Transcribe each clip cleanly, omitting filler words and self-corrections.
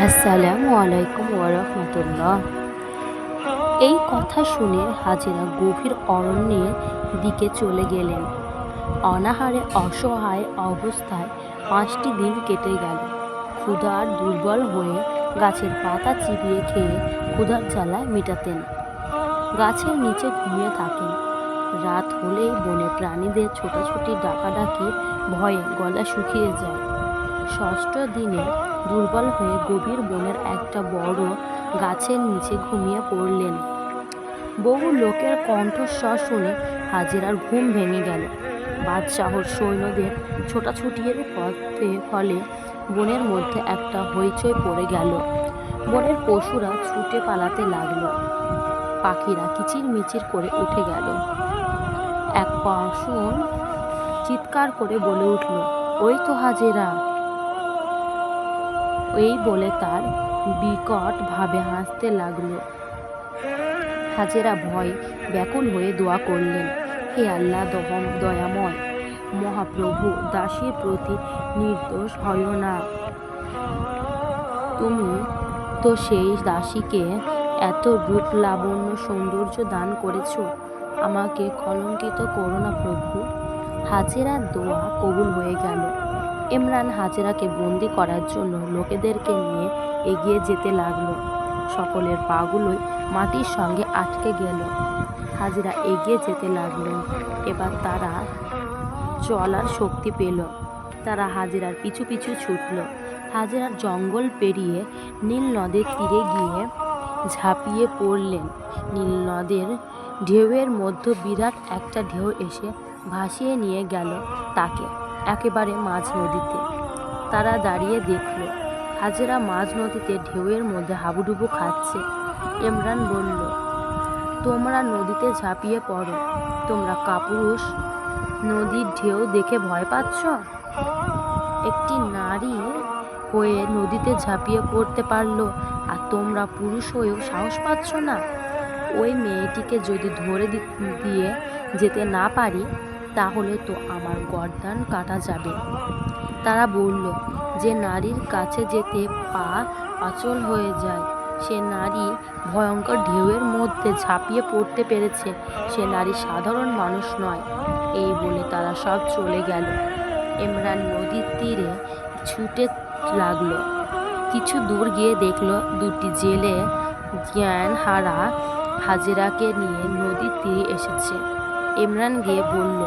আসসালামু আলাইকুম ওয়ারাহমাতুল্লাহ। এই কথা শুনে হাজেরা গভীর অরণ্যের দিকে চলে গেলেন। অনাহারে অসহায় অবস্থায় 5টি দিন কেটে গেল। ক্ষুধার দুর্বল হয়ে গাছের পাতা চিবিয়ে খেয়ে ক্ষুধার জ্বালা মেটাতেন। গাছের নিচে ঘুমিয়ে থাকেন। রাত হলেই বনে প্রাণীদের ছোটাছুটি ডাকাডাকি ভয়ে গলা শুকিয়ে যায়। 6ষ্ঠ দিনে দুর্বল হয়ে গভীর বনের একটা বড় গাছের নিচে ঘুমিয়ে পড়লেন। বহু লোকের কণ্ঠস্বর শুনে হাজেরার ঘুম ভেঙে গেল। বাদশাহর সৈন্যদের ছোটাছুটির ফলে বনের মধ্যে একটা হইচই পড়ে গেল। বনের পশুরা ছুটে পালাতে লাগলো। পাখিরা কিচিরমিচির করে উঠে গেল। এক পশম চিৎকার করে বলে উঠল, ওই তো হাজেরা। এই বলে তার বিকট ভাবে হাসতে লাগলো। হাজেরা ভয়ে ব্যাকুল হয়ে দোয়া করলেন, হে আল্লাহ দয়াময়, মহাপ্রভু, দাসীর প্রতি নির্দোষ হয়ো না। তুমি তো সেই দাসীকে এত রূপ লাবণ্য সৌন্দর্য দান করেছ, আমাকে কলঙ্কিত করো না প্রভু। হাজেরার দোয়া কবুল হয়ে গেল। ইমরান হাজেরাকে বন্দি করার জন্য লোকেদেরকে নিয়ে এগিয়ে যেতে লাগলো। সকলের পাগুলোই মাটির সঙ্গে আটকে গেল। হাজেরা এগিয়ে যেতে লাগলো। এবার তারা চলার শক্তি পেল। তারা হাজেরার পিছু পিছু ছুটল। হাজেরার জঙ্গল পেরিয়ে নীল নদের তীরে গিয়ে ঝাঁপিয়ে পড়লেন। নীল নদের ঢেউয়ের মধ্যে বিরাট একটা ঢেউ এসে ভাসিয়ে নিয়ে গেল তাকে একেবারে মাঝ নদীতে। তারা দাঁড়িয়ে দেখল হাজেরা মাঝ নদীতে ঢেউয়ের মধ্যে হাবুডুবু খাচ্ছে। ইমরান বলল, তোমরা নদীতে ঝাঁপিয়ে পড়ো, তোমরা কাপুরুষ, নদীর ঢেউ দেখে ভয় পাচ্ছ? একটি নারী হয়ে নদীতে ঝাঁপিয়ে পড়তে পারলো, আর তোমরা পুরুষ হয়েও সাহস পাচ্ছ না? ওই মেয়েটিকে যদি ধরে দিয়ে যেতে না পারি, তাহলে তো আমার গর্দান কাটা যাবে। তারা বলল, যে নারীর কাছে যেতে পা অচল হয়ে যায়, সে নারী ভয়ঙ্কর ঢেউয়ের মধ্যে ঝাঁপিয়ে পড়তে পেরেছে, সে নারী সাধারণ মানুষ নয়। এই বলে তারা সব চলে গেল। ইমরান নদীর তীরে ছুটে লাগলো। কিছু দূর গিয়ে দেখলো দুটি জেলে জ্ঞান হারা হাজেরাকে নিয়ে নদীর তীরে এসেছে। ইমরান গিয়ে বলল,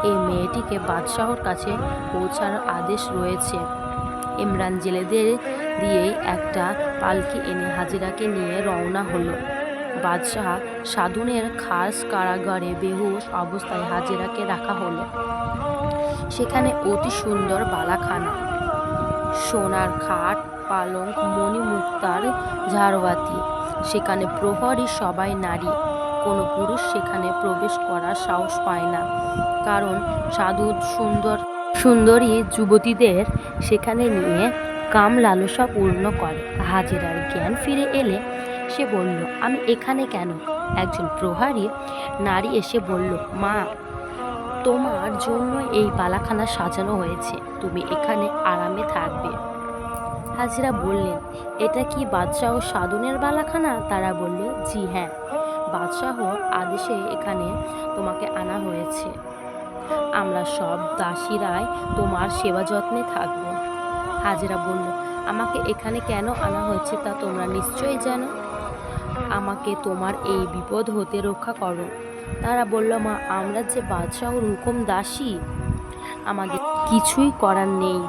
এই মেয়েটিকে বাদশাহর কাছে পৌঁছানোর আদেশ রয়েছে। ইমরান জেলেদের দিয়ে একটা পালকি এনে হাজেরাকে নিয়ে রওনা হলো। বাদশাহ সাদুনের খাস কারাগারে বেহুশ অবস্থায় হাজেরাকে রাখা হলো। সেখানে অতি সুন্দর বালাখানা, সোনার খাট, পালঙ্ক, মণিমুক্তার ঝাড়বাতি। সেখানে প্রহরী সবাই নারী। কোনো পুরুষ সেখানে প্রবেশ করার সাহস পায় না, কারণ সাধু সুন্দরী যুবতীদের সেখানে নিয়ে কাম লালসা পূর্ণ করে। হাজেরার জ্ঞান ফিরে এলে সে বলল, আমি এখানে কেন? একজন প্রহরী নারী এসে বলল, মা, তোমার জন্য এই বালাখানা সাজানো হয়েছে, তুমি এখানে আরামে থাকবে। হাজেরা বললেন, এটা কি বাদশাহ সাদুনের বালাখানা? তারা বলল, জি হ্যাঁ, বাদশাহ আদেশে এখানে তোমাকে আনা হয়েছে। আমরা সব দাসীরাই তোমার সেবা যত্নে থাকব। হাজেরা বলল, আমাকে এখানে কেন আনা হয়েছে তা তোমরা নিশ্চয়ই জানো। আমাকে তোমার এই বিপদ হতে রক্ষা করো। তারা বলল, মা, আমরা যে বাদশাহর হুকুম দাসী, আমাদের কিছুই করার নেই।